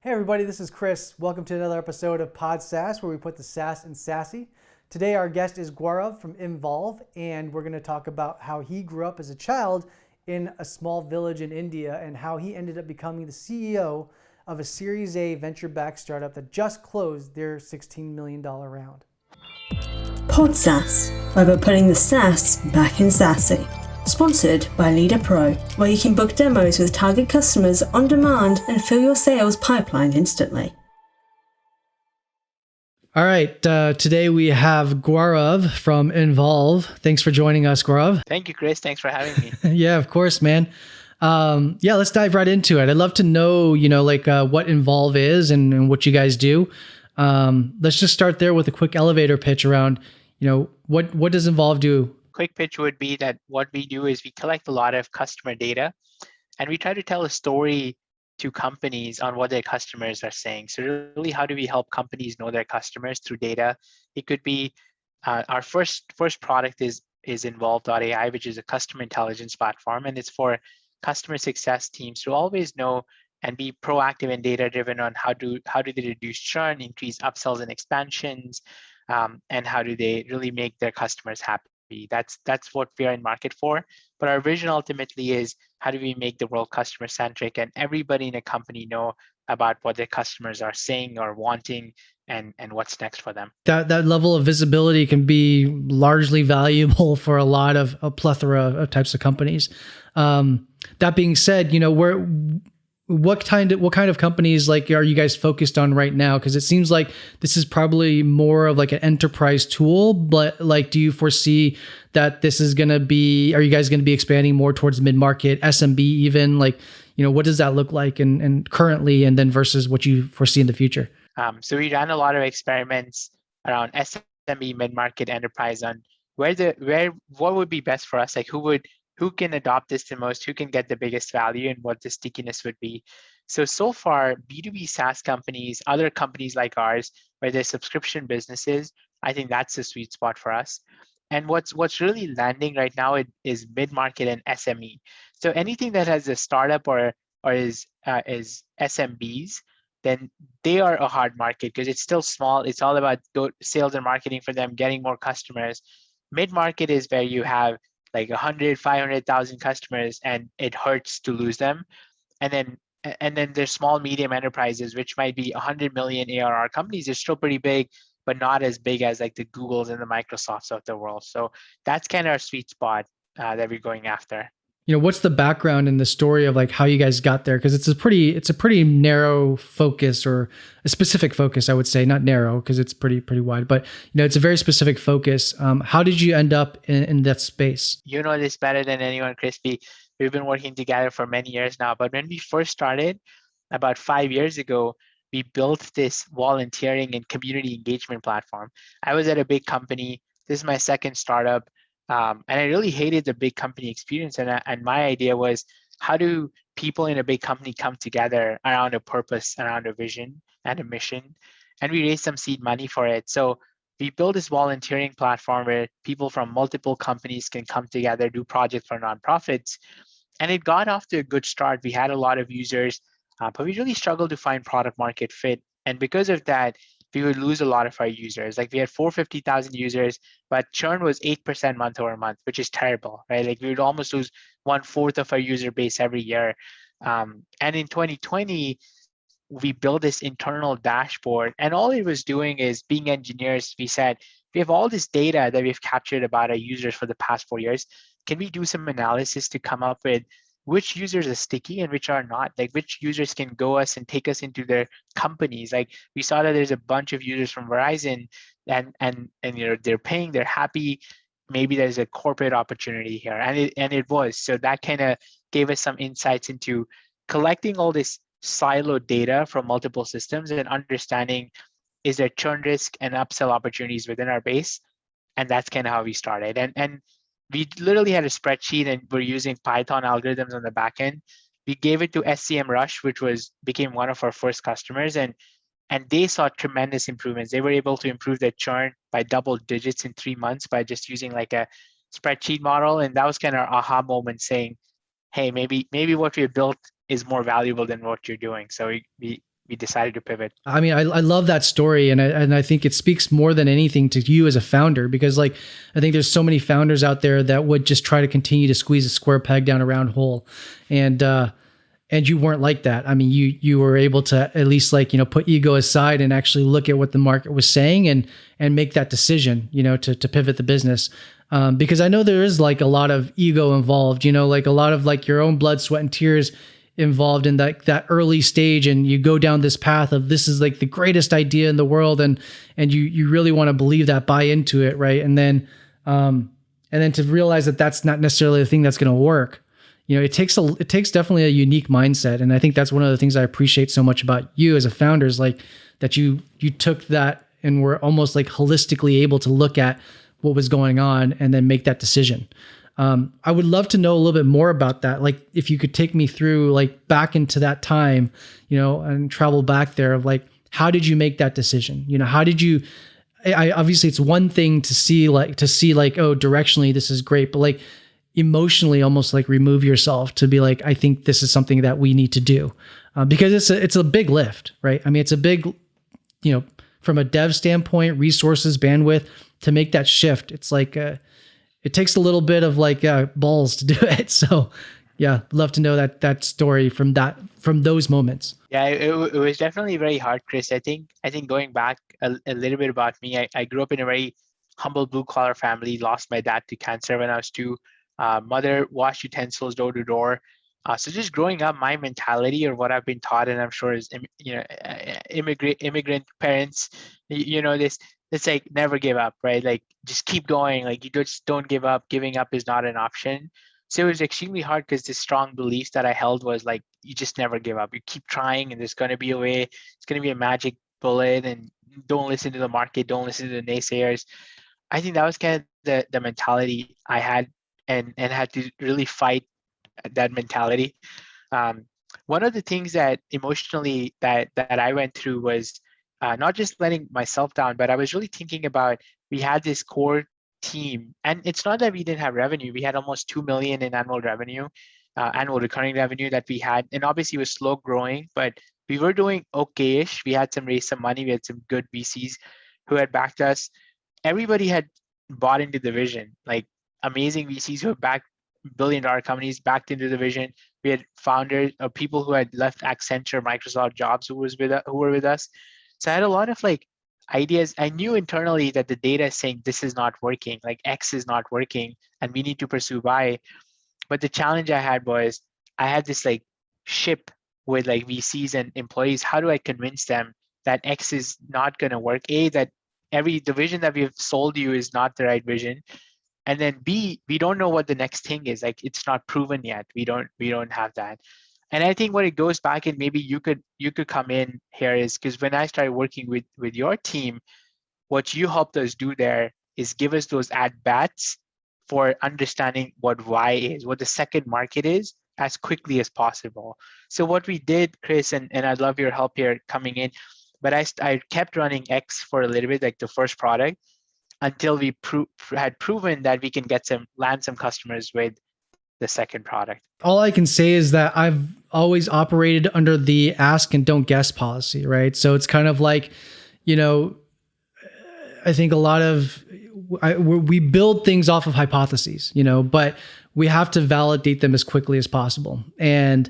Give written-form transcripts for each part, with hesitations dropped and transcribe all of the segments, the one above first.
Hey everybody, this is Chris. Welcome to another episode of Pod Sass, where we put the sass in sassy. Today our guest is Gaurav from Involve, and we're going to talk about how he grew up as a child in a small village in India and how he ended up becoming the CEO of a Series A venture-backed startup that just closed their $16 million round. Pod Sass, where we're putting the sass back in sassy. Sponsored by LeadrPro, where you can book demos with target customers on demand and fill your sales pipeline instantly. All right, today we have Gaurav from Involve. Thanks for joining us, Gaurav. Thank you, Chris. Thanks for having me. Yeah, of course, man. Let's dive right into it. I'd love to know, what Involve is and what you guys do. Let's just start there with a quick elevator pitch around, what does Involve do? Quick pitch would be that what we do is we collect a lot of customer data and we try to tell a story to companies on what their customers are saying. So really, how do we help companies know their customers through data? It could be our first product is Involve.ai, which is a customer intelligence platform, and it's for customer success teams to always know and be proactive and data driven on how do they reduce churn, increase upsells and expansions, and how do they really make their customers happy. That's what we are in market for. But our vision ultimately is how do we make the world customer centric and everybody in a company know about what their customers are saying or wanting and what's next for them. That level of visibility can be largely valuable for a plethora of types of companies. That being said, what kind of companies are you guys focused on right now? Because it seems like this is probably more of like an enterprise tool, but do you foresee that this is going to be, are you guys going to be expanding more towards mid-market, SMB even? What does that look like and currently, and then versus what you foresee in the future? So we ran a lot of experiments around SMB, mid-market, enterprise on what would be best for us, who can adopt this the most, who can get the biggest value, and what the stickiness would be. So far, B2B SaaS companies, other companies like ours, where they're subscription businesses, I think that's the sweet spot for us. And what's really landing right now is mid-market and SME. So anything that has a startup or is SMBs, then they are a hard market because it's still small. It's all about sales and marketing for them, getting more customers. Mid-market is where you have 100, 500,000 customers, and it hurts to lose them. And then there's small, medium enterprises, which might be 100 million ARR companies. They're still pretty big, but not as big as the Googles and the Microsofts of the world. So that's kind of our sweet spot that we're going after. What's the background and the story of how you guys got there? Because it's a pretty narrow focus, or a specific focus, I would say, not narrow because it's pretty wide, but it's a very specific focus. How did you end up in that space? You know this better than anyone, Crispy. We've been working together for many years now, but when we first started about 5 years ago, we built this volunteering and community engagement platform. I was at a big company. This is my second startup. And I really hated the big company experience. And my idea was, how do people in a big company come together around a purpose, around a vision and a mission? And we raised some seed money for it. So we built this volunteering platform where people from multiple companies can come together, do projects for nonprofits. And it got off to a good start. We had a lot of users, but we really struggled to find product market fit. And because of that, we would lose a lot of our users. We had 450,000 users, but churn was 8% month over month, which is terrible, right? We would almost lose 1/4 of our user base every year. And in 2020, we built this internal dashboard, and all it was doing is, being engineers, we said, we have all this data that we've captured about our users for the past 4 years. Can we do some analysis to come up with which users are sticky and which are not? Which users can go us and take us into their companies? We saw that there's a bunch of users from Verizon, and they're paying, they're happy. Maybe there's a corporate opportunity here, and it was. So that kind of gave us some insights into collecting all this siloed data from multiple systems and understanding, is there churn risk and upsell opportunities within our base? And that's kind of how we started. And we literally had a spreadsheet, and we're using Python algorithms on the back end. We gave it to SCMrush, which became one of our first customers, and they saw tremendous improvements. They were able to improve their churn by double digits in 3 months by just using a spreadsheet model. And that was kind of our aha moment, saying, hey, maybe what we built is more valuable than what you're doing. So we we decided to pivot. I mean, I love that story, and I think it speaks more than anything to you as a founder, because like I think there's so many founders out there that would just try to continue to squeeze a square peg down a round hole, and you weren't like that. I mean, you were able to at least like, you know, put ego aside and actually look at what the market was saying and make that decision, you know, to pivot the business. Because I know there is like a lot of ego involved, you know, like a lot of like your own blood, sweat, and tears involved in that early stage, and you go down this path of this is like the greatest idea in the world, and you really want to believe that, buy into it, right? And then to realize that that's not necessarily the thing that's going to work. You know, it takes definitely a unique mindset, and I think that's one of the things I appreciate so much about you as a founder is like that you took that and were almost like holistically able to look at what was going on and then make that decision. I would love to know a little bit more about that. Like if you could take me through like back into that time, you know, and travel back there of like, how did you make that decision? You know, how did you, obviously it's one thing to see like, oh, directionally, this is great, but like emotionally almost like remove yourself to be like, I think this is something that we need to do, because it's a big lift, right? I mean, it's a big, you know, from a dev standpoint, resources, bandwidth to make that shift. It's like, it takes a little bit of like balls to do it. So yeah, love to know that story from those moments. Yeah, it was definitely very hard, Chris. I think going back a little bit about me, I grew up in a very humble blue collar family, lost my dad to cancer when I was 2. Mother washed utensils door to door. So just growing up, my mentality or what I've been taught, and I'm sure is, you know, immigrant parents, you know, it's like never give up, right? Like just keep going. Like you just don't give up. Giving up is not an option. So it was extremely hard because this strong belief that I held was like, you just never give up. You keep trying and there's going to be a way. It's going to be a magic bullet, and don't listen to the market. Don't listen to the naysayers. I think that was kind of the mentality I had, and had to really fight that mentality. One of the things that emotionally that I went through was not just letting myself down, but I was really thinking about, we had this core team, and it's not that we didn't have revenue. We had almost 2 million in annual revenue, annual recurring revenue that we had, and obviously it was slow growing, but we were doing okay-ish. We had raised some money. We had some good VCs who had backed us. Everybody had bought into the vision, like amazing VCs who have backed billion-dollar companies backed into the vision. We had founders or people who had left Accenture, Microsoft jobs who were with us. So I had a lot of like ideas. I knew internally that the data is saying this is not working, like X is not working, and we need to pursue Y. But the challenge I had was I had this like ship with like VCs and employees. How do I convince them that X is not going to work? A, that the vision that we've sold you is not the right vision. And then B, we don't know what the next thing is. Like it's not proven yet. We don't have that. And I think when it goes back, and maybe you could come in here, is because when I started working with your team, what you helped us do there is give us those at-bats for understanding what Y is, what the second market is, as quickly as possible. So what we did, Chris, and I'd love your help here coming in, but I kept running X for a little bit, like the first product, until we had proven that we can land some customers with the second product. All I can say is that I've always operated under the ask and don't guess policy, right? So it's kind of like, you know, I think a lot of we build things off of hypotheses, you know, but we have to validate them as quickly as possible. And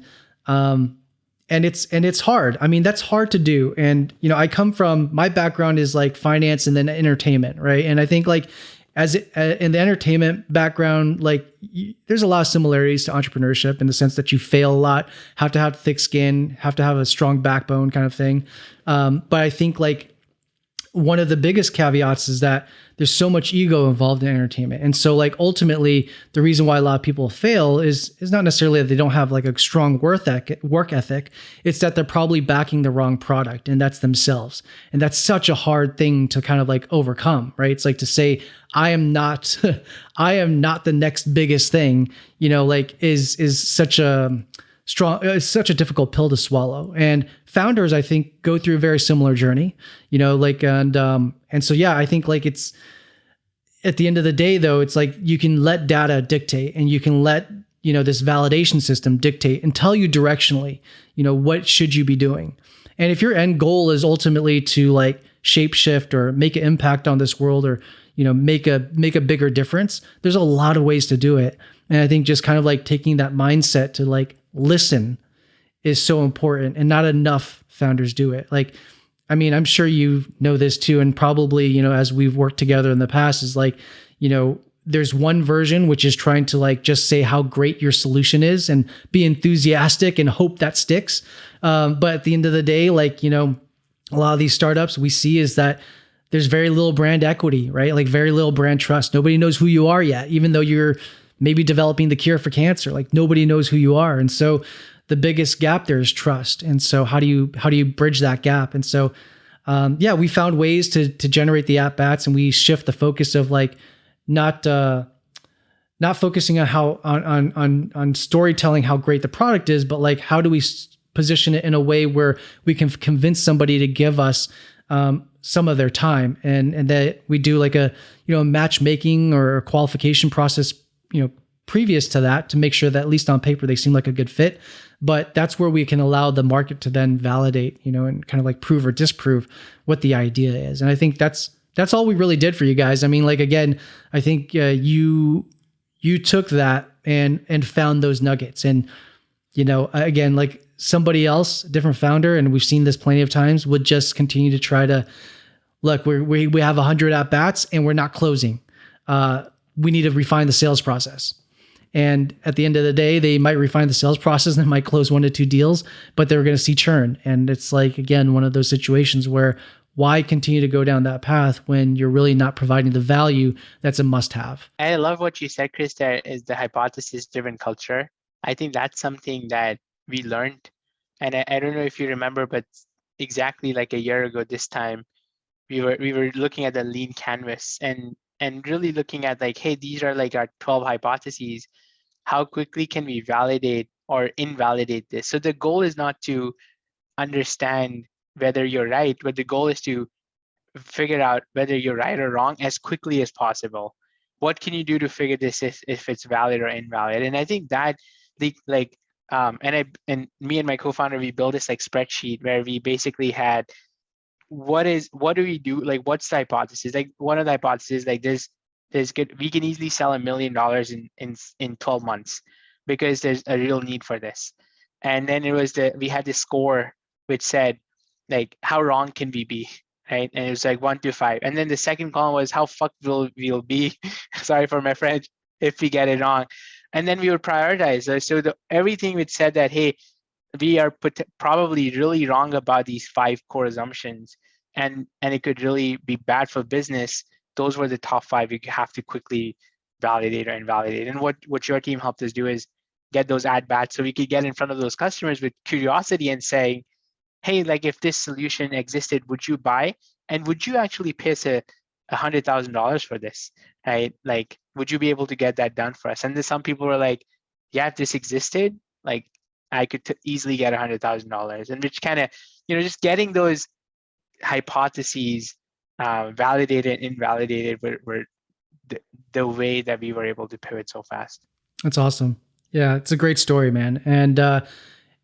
it's hard. I mean, that's hard to do. And, you know, my background is like finance and then entertainment, right? And I think like in the entertainment background, like there's a lot of similarities to entrepreneurship in the sense that you fail a lot, have to have thick skin, have to have a strong backbone kind of thing. But I think like one of the biggest caveats is that there's so much ego involved in entertainment. And so like ultimately the reason why a lot of people fail is not necessarily that they don't have like a strong work ethic. It's that they're probably backing the wrong product, and that's themselves. And that's such a hard thing to kind of like overcome, right? It's like to say, I am not the next biggest thing, you know, like is such a difficult pill to swallow. And founders, I think, go through a very similar journey, you know, like, and so, yeah, I think like it's at the end of the day, though, it's like you can let data dictate, and you can let, you know, this validation system dictate and tell you directionally, you know, what should you be doing. And if your end goal is ultimately to like shape shift or make an impact on this world, or, you know, make a bigger difference, there's a lot of ways to do it. And I think just kind of like taking that mindset to like listen is so important, and not enough founders do it. Like, I mean, I'm sure you know this too, and probably, you know, as we've worked together in the past, is like, you know, there's one version which is trying to like just say how great your solution is and be enthusiastic and hope that sticks. But at the end of the day, like, you know, a lot of these startups we see is that there's very little brand equity, right? Like very little brand trust. Nobody knows who you are yet, even though you're maybe developing the cure for cancer. Like nobody knows who you are. And so the biggest gap there is trust. And so how do you bridge that gap? And so, we found ways to generate the at bats, and we shift the focus of like, not focusing on how on storytelling how great the product is, but like how do we position it in a way where we can convince somebody to give us some of their time, and that we do like a, you know, matchmaking or a qualification process, you know, previous to that, to make sure that at least on paper they seem like a good fit. But that's where we can allow the market to then validate, you know, and kind of like prove or disprove what the idea is. And I think that's all we really did for you guys. I mean, like, again, I think you took that and found those nuggets. And, you know, again, like somebody else, different founder, and we've seen this plenty of times, would just continue to try to, look, we have 100 at bats and we're not closing. We need to refine the sales process. And at the end of the day, they might refine the sales process and they might close 1 to 2 deals, but they're going to see churn. And it's like, again, one of those situations where why continue to go down that path when you're really not providing the value that's a must-have? I love what you said, Chris, there is the hypothesis-driven culture. I think that's something that we learned. And I don't know if you remember, but exactly like a year ago this time, we were looking at the lean canvas and really looking at like, hey, these are like our 12 hypotheses. How quickly can we validate or invalidate this? So the goal is not to understand whether you're right, but the goal is to figure out whether you're right or wrong as quickly as possible. What can you do to figure this if it's valid or invalid? And I think that and me and my co-founder, we built this like spreadsheet where we basically had what do we do? Like, what's the hypothesis? Like one of the hypotheses, like there's good, we can easily sell $1 million in 12 months because there's a real need for this. And then we had this score which said, like, how wrong can we be, right? And it was like 1 to 5. And then the second column was how fucked we'll be, sorry for my French, if we get it wrong. And then we would prioritize. So everything which said that, hey, we are probably really wrong about these 5 core assumptions, and it could really be bad for business. Those were the top 5 you have to quickly validate or invalidate. And what your team helped us do is get those at bats so we could get in front of those customers with curiosity and saying, hey, like if this solution existed, would you buy? And would you actually pay us $100,000 for this, right? Like, would you be able to get that done for us? And then some people were like, yeah, if this existed, like I could easily get $100,000. And which kind of, just getting those hypotheses validated and invalidated were the way that we were able to pivot so fast. That's awesome. Yeah, it's a great story, man.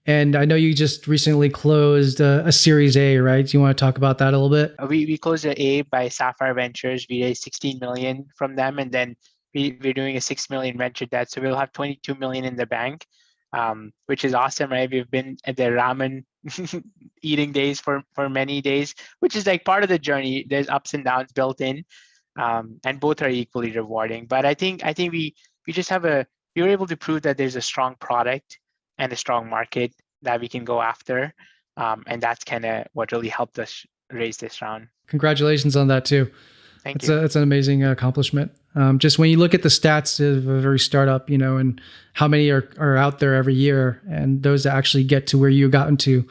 And I know you just recently closed a Series A, right? Do you want to talk about that a little bit? We closed an A by Sapphire Ventures. We raised $16 million from them, and then we're doing a $6 million venture debt. So we'll have $22 million in the bank, which is awesome, right? We've been at the ramen eating days for many days, which is like part of the journey. There's ups and downs built in, and both are equally rewarding. But I think we were able to prove that there's a strong product and a strong market that we can go after. And that's kind of what really helped us raise this round. Congratulations on that too. Thank you. It's an amazing accomplishment. Just when you look at the stats of a very startup, and how many are out there every year, and those that actually get to where you've gotten to,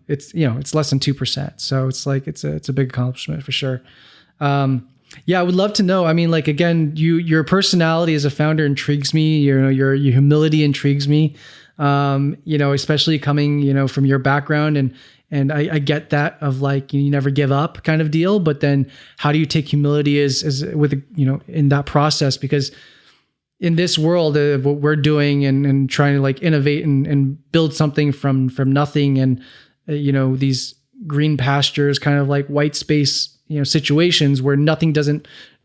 it's less than 2%. So it's like, it's a big accomplishment for sure. Yeah, I would love to know. I mean, like, again, your personality as a founder intrigues me. Your humility intrigues me. Especially coming, from your background, and I get that of like, you never give up kind of deal, but then how do you take humility as with, in that process? Because in this world of what we're doing and trying to like innovate and build something from nothing, and these green pastures, kind of like white space, situations where nothing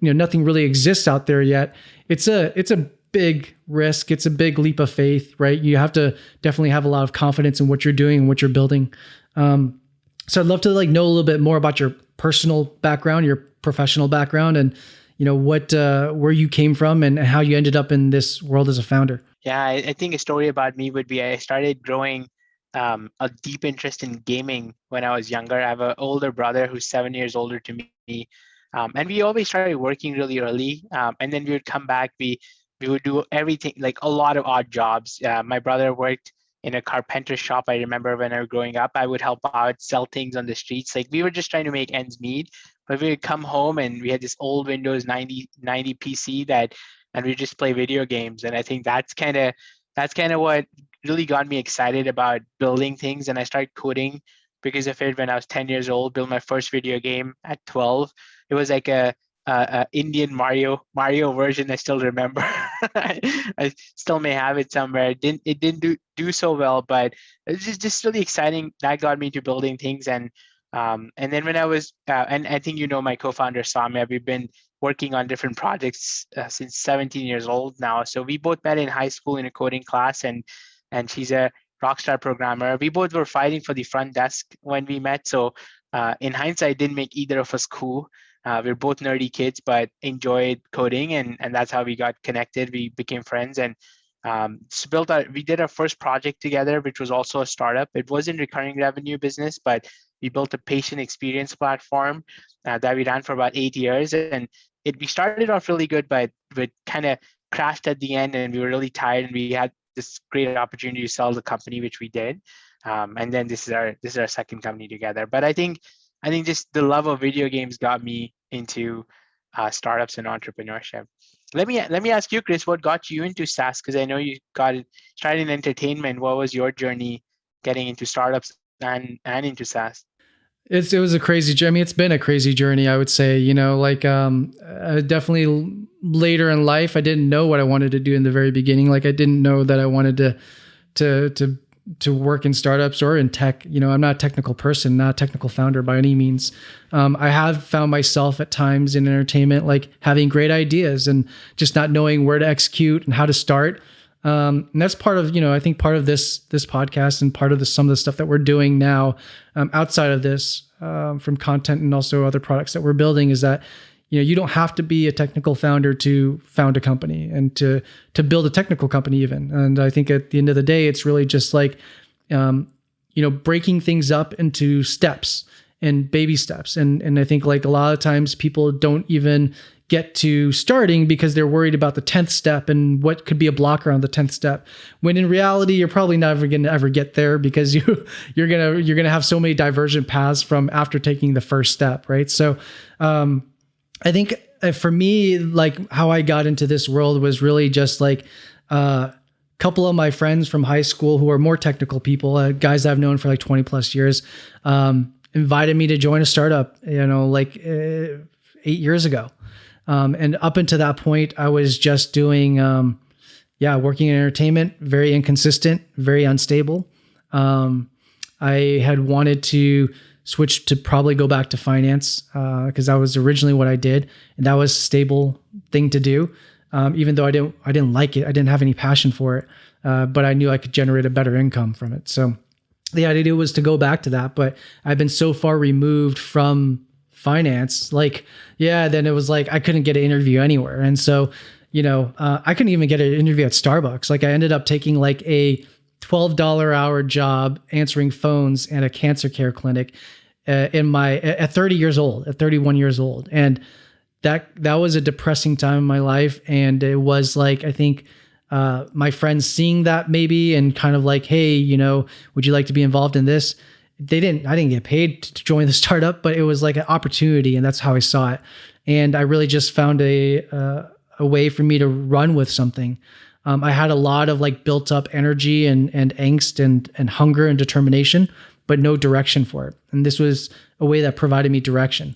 really exists out there yet. It's a big risk. It's a big leap of faith, right? You have to definitely have a lot of confidence in what you're doing and what you're building. So I'd love to know a little bit more about your personal background, your professional background, and what where you came from and how you ended up in this world as a founder. Yeah, I think a story about me would be I started growing a deep interest in gaming when I was younger. I have an older brother who's 7 years older to me, and we always started working really early. And then we would come back. We would do everything, like a lot of odd jobs. My brother worked in a carpenter shop. I remember when I was growing up, I would help out, sell things on the streets. Like we were just trying to make ends meet. But we would come home and we had this old Windows 90 PC and we just play video games. And I think that's kind of what really got me excited about building things. And I started coding because of it when I was 10 years old. Built my first video game at 12. It was like a Indian Mario version. I still remember. I still may have it somewhere. It didn't do so well, but it's just really exciting. That got me to building things. And then when I was and I think my co-founder Samya, we've been working on different projects since 17 years old now. So we both met in high school in a coding class, and she's a rockstar programmer. We both were fighting for the front desk when we met. So in hindsight, didn't make either of us cool. We're both nerdy kids, but enjoyed coding, and that's how we got connected. We became friends, and we did our first project together, which was also a startup. It wasn't recurring revenue business, but we built a patient experience platform that we ran for about 8 years, and we started off really good, but it kind of crashed at the end, and we were really tired, and we had this great opportunity to sell the company, which we did, and then this is our second company together. But I think just the love of video games got me into startups and entrepreneurship. Let me ask you, Chris, what got you into SaaS? Because I know you started in entertainment. What was your journey getting into startups and into SaaS? It was a crazy journey. It's been a crazy journey, I would say. Definitely later in life, I didn't know what I wanted to do in the very beginning. I didn't know that I wanted to work in startups or in tech. I'm not a technical person, not a technical founder by any means. I have found myself at times in entertainment, having great ideas and just not knowing where to execute and how to start. And that's part of, I think part of this podcast and part of some of the stuff that we're doing now, outside of this, from content and also other products that we're building, is that, you don't have to be a technical founder to found a company and to build a technical company even. And I think at the end of the day, it's really just breaking things up into steps and baby steps. And I think a lot of times people don't even get to starting because they're worried about the 10th step and what could be a blocker on the 10th step. When in reality, you're probably never going to ever get there because you're going to have so many divergent paths from after taking the first step. Right. So, I think for me, how I got into this world was really just a couple of my friends from high school who are more technical people, guys I've known for 20 plus years, invited me to join a startup, 8 years ago. And up until that point, I was just doing, working in entertainment, very inconsistent, very unstable. I had wanted to switch to probably go back to finance because that was originally what I did, and that was a stable thing to do. Even though I didn't like it, I didn't have any passion for it, but I knew I could generate a better income from it. So the idea was to go back to that, but I've been so far removed from finance, then it was I couldn't get an interview anywhere, and so I couldn't even get an interview at Starbucks. I ended up taking a $12 hour job answering phones at a cancer care clinic at 31 years old. And that was a depressing time in my life. And it was I think my friends seeing that maybe and kind of hey, would you like to be involved in this? I didn't get paid to join the startup, but it was an opportunity, and that's how I saw it. And I really just found a way for me to run with something. I had a lot of built up energy and angst and hunger and determination, but no direction for it. And this was a way that provided me direction.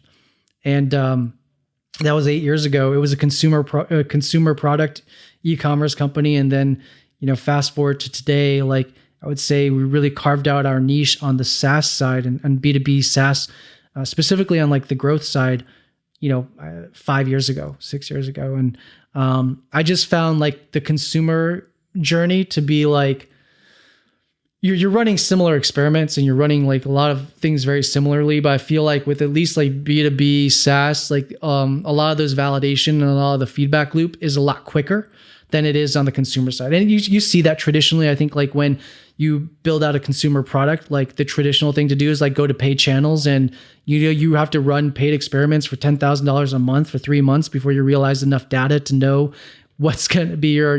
And that was 8 years ago. It was a consumer product e-commerce company. And then, fast forward to today, I would say we really carved out our niche on the SaaS side and B2B SaaS, specifically on like the growth side, 5 years ago, 6 years ago. And I just found like the consumer journey to be like, you're running similar experiments and you're running like a lot of things very similarly, but I feel like with at least like B2B SaaS, like a lot of those validation and a lot of the feedback loop is a lot quicker than it is on the consumer side. And you see that traditionally. I think like when you build out a consumer product, like the traditional thing to do is like go to paid channels, and you have to run paid experiments for $10,000 a month for 3 months before you realize enough data to know what's going to be your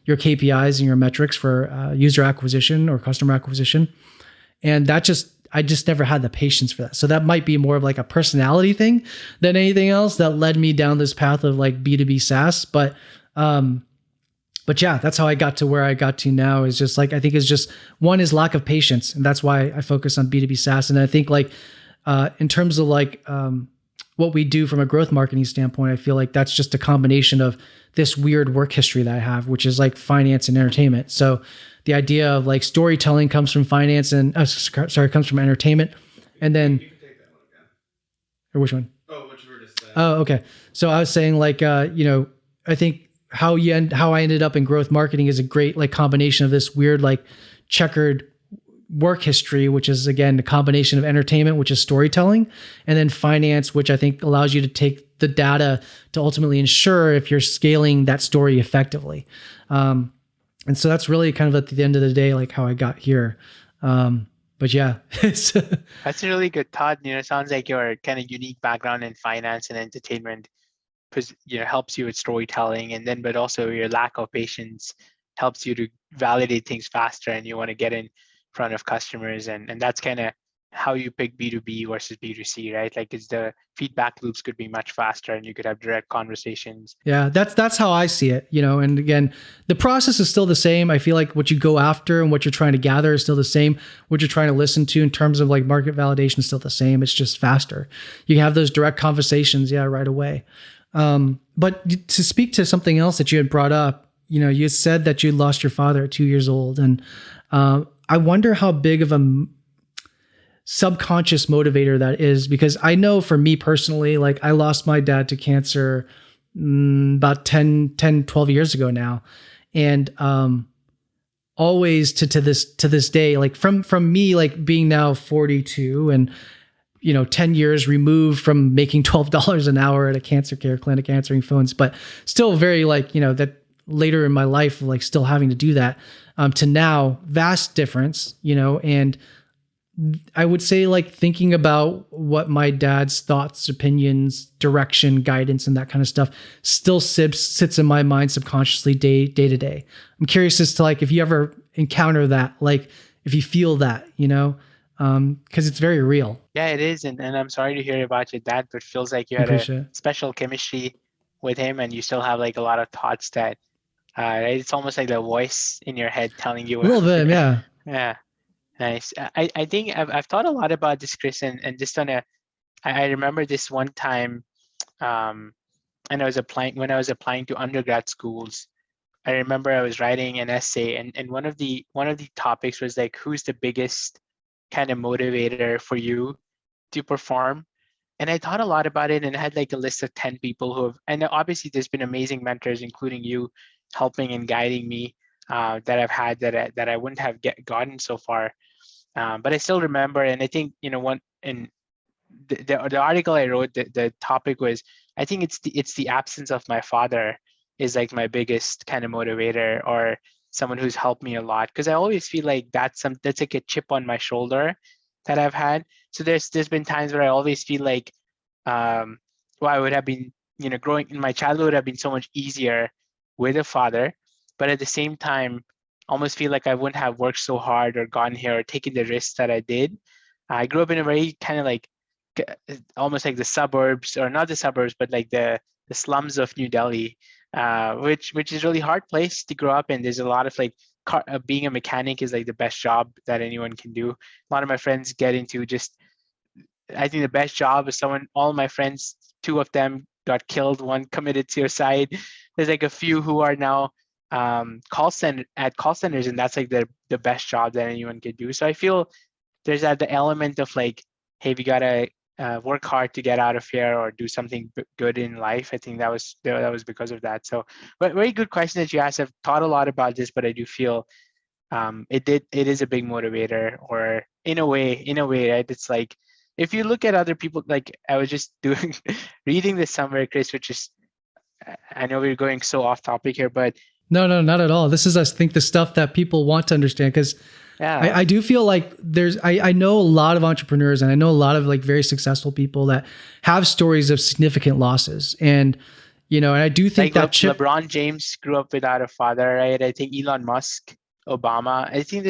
KPIs and your metrics for user acquisition or customer acquisition. And I just never had the patience for that. So that might be more of like a personality thing than anything else that led me down this path of like B2B SaaS. But yeah, that's how I got to where I got to now, is just like, I think it's just one is lack of patience. And that's why I focus on B2B SaaS. And I think like, in terms of like, what we do from a growth marketing standpoint, I feel like that's just a combination of this weird work history that I have, which is like finance and entertainment. So the idea of like storytelling comes from finance and comes from entertainment. And then You can take that one again. or which one? Oh, what you were just saying. Oh, okay. So I was saying like, I think how I ended up in growth marketing is a great like combination of this weird, like checkered work history, which is again the combination of entertainment, which is storytelling, and then finance, which I think allows you to take the data to ultimately ensure if you're scaling that story effectively. And so that's really kind of at the end of the day, like how I got here. But yeah, That's a really good thought. It sounds like your kind of unique background in finance and entertainment, helps you with storytelling, and then but also your lack of patience helps you to validate things faster, and you want to get in front of customers, and that's kind of how you pick B2B versus B2C, right? Like, is the feedback loops could be much faster, and you could have direct conversations. Yeah, that's how I see it, and again, the process is still the same. I feel like what you go after and what you're trying to gather is still the same. What you're trying to listen to in terms of like market validation is still the same. It's just faster. You can have those direct conversations, right away. But to speak to something else that you had brought up, you said that you lost your father at 2 years old, and I wonder how big of a subconscious motivator that is, because I know for me personally, like I lost my dad to cancer about 10, 12 years ago now. And always to this day, like from me, like being now 42 and 10 years removed from making $12 an hour at a cancer care clinic answering phones, but still very like, that later in my life, like still having to do that, to now, vast difference, and I would say like thinking about what my dad's thoughts, opinions, direction, guidance, and that kind of stuff still sits in my mind subconsciously day to day. I'm curious as to like if you ever encounter that, like if you feel that, because it's very real. Yeah, it is, and I'm sorry to hear about your dad, but it feels like you had a special chemistry with him, and you still have like a lot of thoughts that it's almost like the voice in your head telling you a little bit, yeah. Yeah. Nice. I think I've thought a lot about this, Chris, and just I remember this one time, and when I was applying to undergrad schools, I remember I was writing an essay, and one of the topics was like, who's the biggest kind of motivator for you to perform? And I thought a lot about it, and I had like a list of 10 people who have, and obviously there's been amazing mentors, including you, helping and guiding me, that I've had that I wouldn't have gotten so far. But I still remember, and I think one in the article I wrote, the topic was, I think it's the absence of my father is like my biggest kind of motivator, or someone who's helped me a lot, because I always feel like that's like a chip on my shoulder that I've had. So there's been times where I always feel like, I would have been, growing in my childhood would have been so much easier with a father, but at the same time, almost feel like I wouldn't have worked so hard or gone here or taken the risks that I did. I grew up in a very kind of like almost like the suburbs, or not the suburbs, but like the slums of New Delhi, which is a really hard place to grow up in. There's a lot of like being a mechanic is like the best job that anyone can do. A lot of my friends get into I think the best job is all my friends, 2 of them got killed, 1 committed suicide. There's like a few who are now call centers, and that's like the best job that anyone could do. So I feel there's the element of like, hey, we gotta work hard to get out of here or do something good in life. I think that was because of that. So, but very good question that you asked. I've thought a lot about this, but I do feel it is a big motivator, or in a way, right? It's like, if you look at other people, like I was just reading this somewhere, Chris, which is, I know we're going so off topic here, but no, not at all. This is, I think, the stuff that people want to understand, because I do feel like I know a lot of entrepreneurs, and I know a lot of like very successful people that have stories of significant losses. And, and I do think like that LeBron James grew up without a father, right? I think Elon Musk, Obama, I think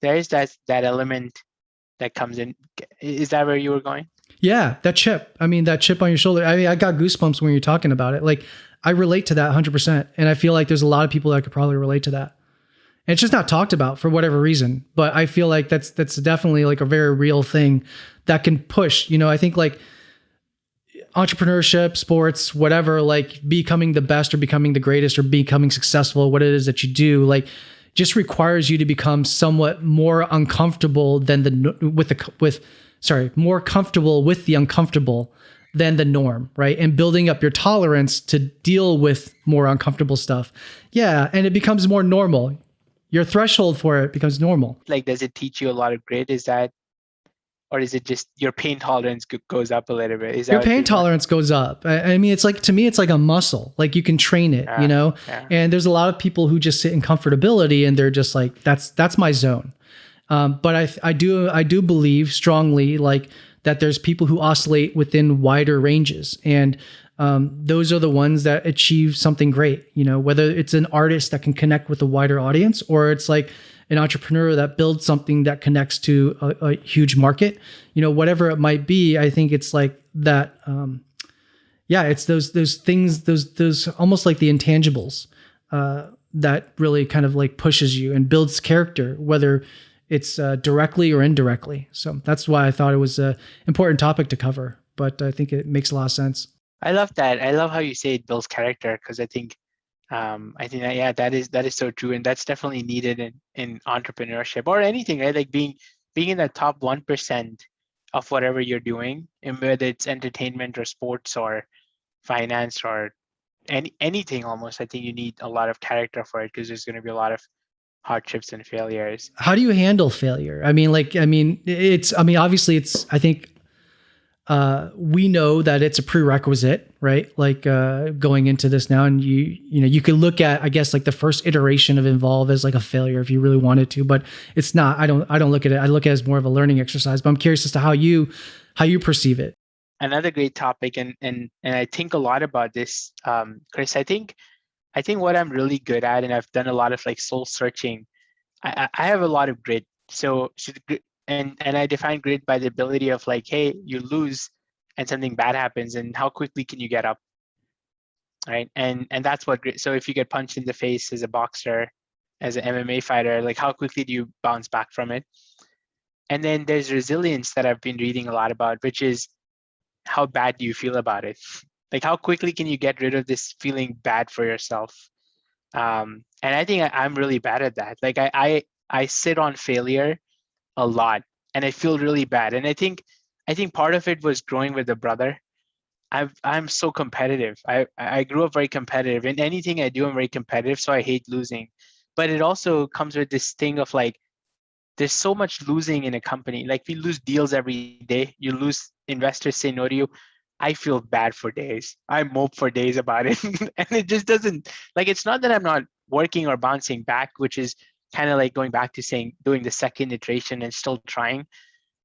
there is that element that comes in. Is that where you were going? Yeah, that chip. I mean, that chip on your shoulder. I mean, I got goosebumps when you're talking about it. Like, I relate to that 100%. And I feel like there's a lot of people that could probably relate to that. And it's just not talked about for whatever reason. But I feel like that's definitely like a very real thing that can push. I think like entrepreneurship, sports, whatever, like becoming the best or becoming the greatest or becoming successful, what it is that you do, like just requires you to become somewhat more uncomfortable than more comfortable with the uncomfortable than the norm, right? And building up your tolerance to deal with more uncomfortable stuff. Yeah, and it becomes more normal. Your threshold for it becomes normal. Like, does it teach you a lot of grit? Or is it just your pain tolerance goes up a little bit? Is that your pain tolerance goes up? I mean, it's like, to me, it's like a muscle. Like, you can train it, Yeah. And there's a lot of people who just sit in comfortability and they're just like, that's my zone. But I do believe strongly like that there's people who oscillate within wider ranges, and those are the ones that achieve something great. Whether it's an artist that can connect with a wider audience, or it's like an entrepreneur that builds something that connects to a huge market. Whatever it might be, I think it's like that. It's those things, those almost like the intangibles that really kind of like pushes you and builds character, whether it's directly or indirectly. So that's why I thought it was an important topic to cover, but I think it makes a lot of sense. I love that. I love how you say it builds character, because I think that is so true, and that's definitely needed in entrepreneurship or anything, right? Like being in the top 1% of whatever you're doing, and whether it's entertainment or sports or finance or anything almost. I think you need a lot of character for it, because there's going to be a lot of hardships and failures. How do you handle failure? I mean, obviously it's, I think, we know that it's a prerequisite, right? Like, going into this now, and you could look at, I guess, like the first iteration of Involve as like a failure if you really wanted to, but it's not. I don't look at it. I look at it as more of a learning exercise, but I'm curious as to how you perceive it. Another great topic. And I think a lot about this, Chris. I think what I'm really good at, and I've done a lot of like soul searching, I have a lot of grit. And I define grit by the ability of like, hey, you lose and something bad happens, and how quickly can you get up, right? And that's what grit. So if you get punched in the face as a boxer, as an MMA fighter, like how quickly do you bounce back from it? And then there's resilience that I've been reading a lot about, which is how bad do you feel about it? Like, how quickly can you get rid of this feeling bad for yourself? And I think I'm really bad at that. Like I sit on failure a lot, and I feel really bad. And I think part of it was growing with a brother. I'm so competitive. I grew up very competitive. In anything I do, I'm very competitive. So I hate losing. But it also comes with this thing of like, there's so much losing in a company. Like, we lose deals every day. You lose, investors say no to you. I feel bad for days. I mope for days about it. And it just doesn't, like, it's not that I'm not working or bouncing back, which is kind of like going back to saying, doing the second iteration and still trying,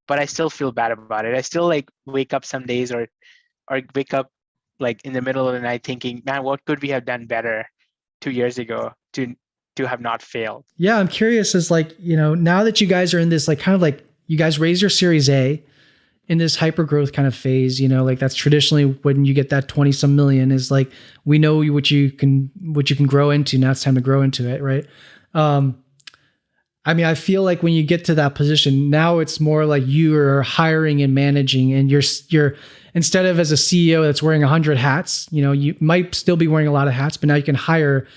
but I still feel bad about it. I still like wake up some days or wake up like in the middle of the night thinking, man, what could we have done better 2 years ago to have not failed? Yeah. I'm curious, is like, now that you guys are in this, like, kind of like, you guys raise your Series A in this hyper growth kind of phase, like that's traditionally when you get that 20 some million, is like, we know what you can grow into. Now it's time to grow into it. Right. I mean, I feel like when you get to that position, now it's more like you are hiring and managing, and you're instead of as a CEO that's wearing 100 hats, you might still be wearing a lot of hats, but now you can hire,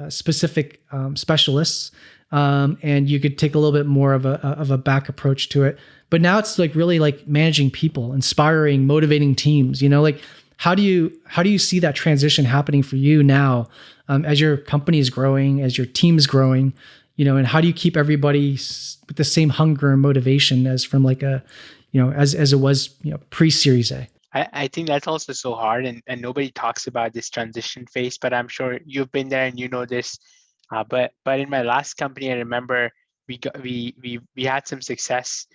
specific specialists, and you could take a little bit more of a back approach to it. But now it's like really like managing people, inspiring, motivating teams. Like how do you see that transition happening for you now, as your company is growing, as your team is growing, and how do you keep everybody with the same hunger and motivation as from like as it was pre-Series A? I think that's also so hard, and nobody talks about this transition phase, but I'm sure you've been there and you know this. But in my last company, I remember we had some success,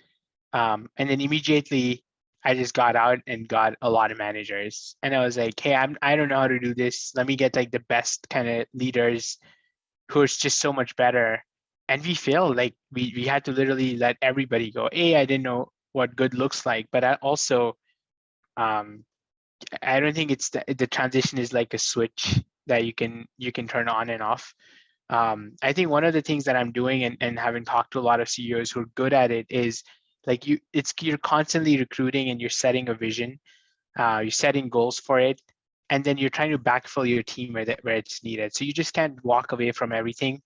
and then immediately I just got out and got a lot of managers, and I was like, hey, I don't know how to do this. Let me get like the best kind of leaders who are just so much better. And we failed. Like we had to literally let everybody go. I didn't know what good looks like, but I also I don't think it's the transition is like a switch that you can turn on and off. I think one of the things that I'm doing and having talked to a lot of CEOs who are good at it is like you're constantly recruiting and you're setting a vision, you're setting goals for it, and then you're trying to backfill your team where it's needed. So you just can't walk away from everything.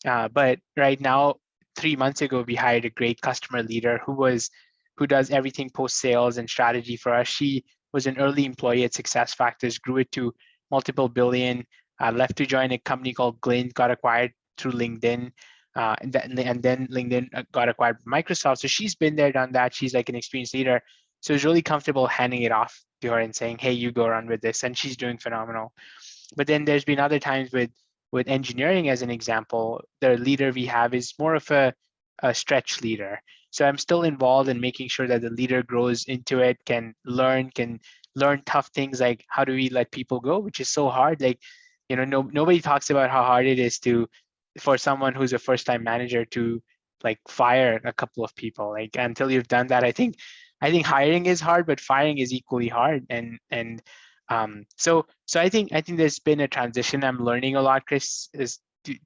But right now, 3 months ago, we hired a great customer leader who does everything post sales and strategy for us. She was an early employee at SuccessFactors, grew it to multiple billion, left to join a company called Glint, got acquired through LinkedIn, and then LinkedIn got acquired by Microsoft. So she's been there, done that. She's like an experienced leader. So it's really comfortable handing it off to her and saying, hey, you go run with this. And she's doing phenomenal. But then there's been other times with engineering, as an example, the leader we have is more of a stretch leader. So I'm still involved in making sure that the leader grows into it, can learn tough things like how do we let people go, which is so hard. Like, nobody talks about how hard it is for someone who's a first-time manager to like fire a couple of people. Like until you've done that, I think hiring is hard, but firing is equally hard. So I think there's been a transition. I'm learning a lot, Chris. Is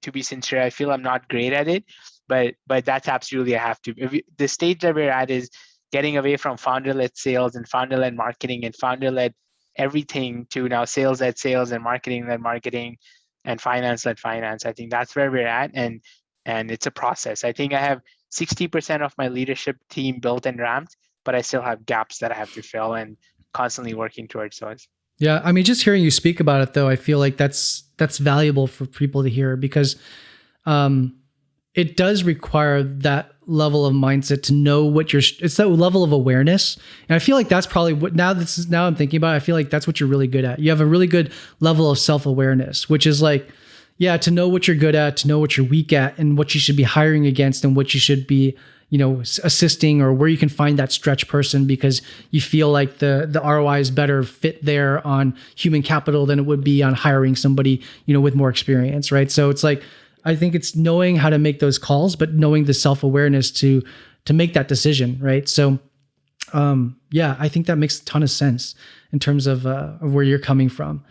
to be sincere, I feel I'm not great at it, but that's absolutely I have to. The stage that we're at is getting away from founder-led sales and founder-led marketing and founder-led everything to now sales-led sales and marketing-led marketing and finance-led finance. I think that's where we're at, and it's a process. I think I have 60% of my leadership team built and ramped, but I still have gaps that I have to fill and constantly working towards those. Yeah, I mean, just hearing you speak about it, though, I feel like that's valuable for people to hear, because it does require that level of mindset to know it's that level of awareness. And I feel like that's probably what now I'm thinking about it, I feel like that's what you're really good at. You have a really good level of self-awareness, which is like, yeah, to know what you're good at, to know what you're weak at, and what you should be hiring against and what you should be assisting, or where you can find that stretch person because you feel like the ROI is better fit there on human capital than it would be on hiring somebody, with more experience, right? So it's like, I think it's knowing how to make those calls, but knowing the self-awareness to make that decision, right? So, yeah, I think that makes a ton of sense in terms of where you're coming from.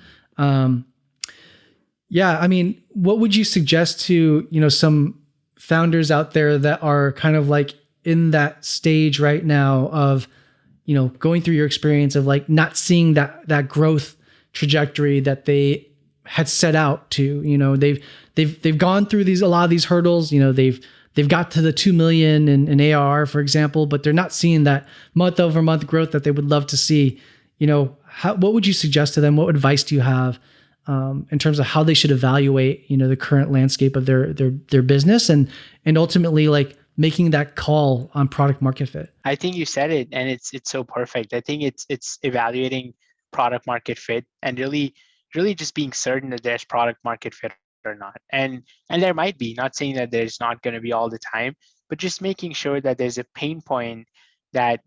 Yeah, I mean, what would you suggest to, some founders out there that are kind of like in that stage right now of, going through your experience of like not seeing that growth trajectory that they had set out to, they've gone through a lot of these hurdles, they've got to the 2 million in ARR, for example, but they're not seeing that month over month growth that they would love to see. What would you suggest to them? What advice do you have in terms of how they should evaluate, the current landscape of their business and ultimately like making that call on product market fit? I think you said it, and it's so perfect. I think it's evaluating product market fit and really just being certain that there's product market fit or not. And there might be, not saying that there's not going to be all the time, but just making sure that there's a pain point that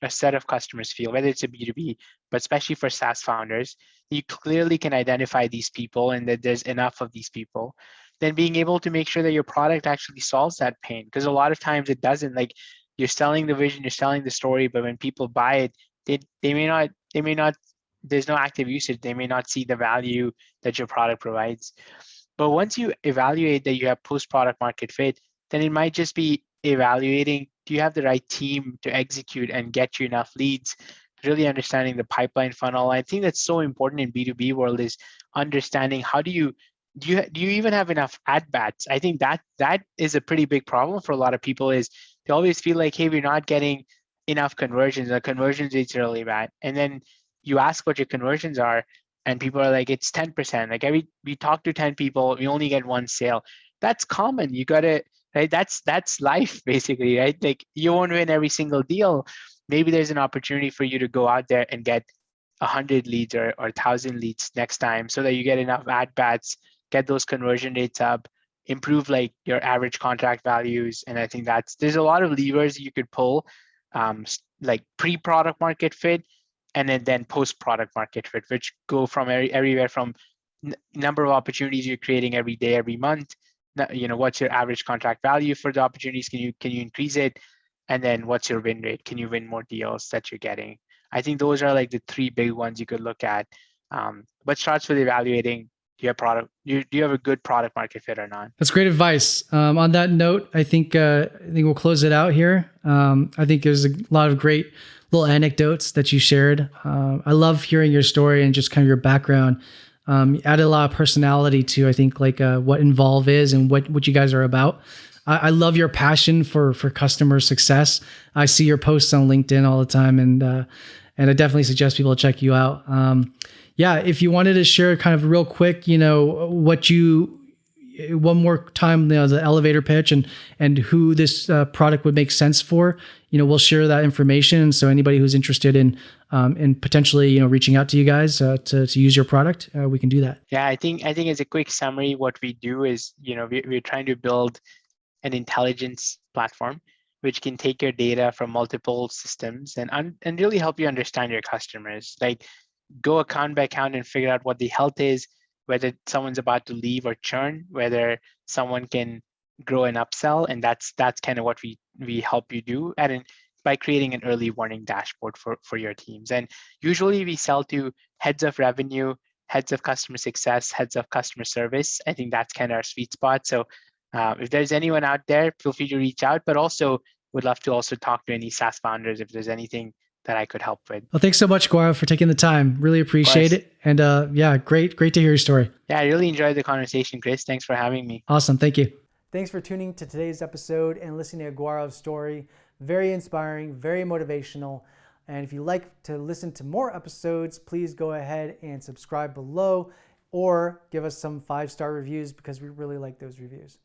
a set of customers feel, whether it's a B2B, but especially for SaaS founders, you clearly can identify these people and that there's enough of these people. Then being able to make sure that your product actually solves that pain, because a lot of times it doesn't. Like, you're selling the vision, you're selling the story, but when people buy it, they may not. There's no active usage. They may not see the value that your product provides. But once you evaluate that you have post-product market fit, then it might just be evaluating, do you have the right team to execute and get you enough leads really understanding the pipeline funnel. I think that's so important in B2B world is understanding how do you even have enough at bats? I think that is a pretty big problem for a lot of people is they always feel like, hey, we're not getting enough conversions. The conversion rates are really bad. And then you ask what your conversions are, and people are like, it's 10%. Like we talk to 10 people, we only get one sale. That's common. You gotta, right? That's life basically, right? Like you won't win every single deal. Maybe there's an opportunity for you to go out there and get 100 leads or 1,000 leads next time so that you get enough at bats, get those conversion rates up, improve like your average contract values. And I think there's a lot of levers you could pull, like pre-product market fit and then post-product market fit, which go from everywhere from number of opportunities you're creating every day, every month. What's your average contract value for the opportunities? Can you increase it? And then what's your win rate? Can you win more deals that you're getting? I think those are like the three big ones you could look at. But starts with evaluating your product. Do you have a good product market fit or not? That's great advice. On that note, I think we'll close it out here. I think there's a lot of great little anecdotes that you shared. I love hearing your story and just kind of your background. You added a lot of personality to, I think, like what Involve is and what you guys are about. I love your passion for customer success. I see your posts on LinkedIn all the time, and I definitely suggest people check you out. If you wanted to share kind of real quick, one more time, the elevator pitch and who this product would make sense for, we'll share that information. So anybody who's interested in potentially, reaching out to you guys to use your product, we can do that. Yeah, I think as a quick summary, what we do is, we're trying to build an intelligence platform which can take your data from multiple systems and really help you understand your customers. Like go account by account and figure out what the health is, whether someone's about to leave or churn, whether someone can grow and upsell. And that's kind of what we help you do by creating an early warning dashboard for your teams. And usually we sell to heads of revenue, heads of customer success, heads of customer service. I think that's kind of our sweet spot. So if there's anyone out there, feel free to reach out, but also would love to also talk to any SaaS founders if there's anything that I could help with. Well, thanks so much, Gaurav, for taking the time. Really appreciate it. And great to hear your story. Yeah, I really enjoyed the conversation, Chris. Thanks for having me. Awesome. Thank you. Thanks for tuning to today's episode and listening to Gaurav's story. Very inspiring, very motivational. And if you like to listen to more episodes, please go ahead and subscribe below or give us some 5-star reviews because we really like those reviews.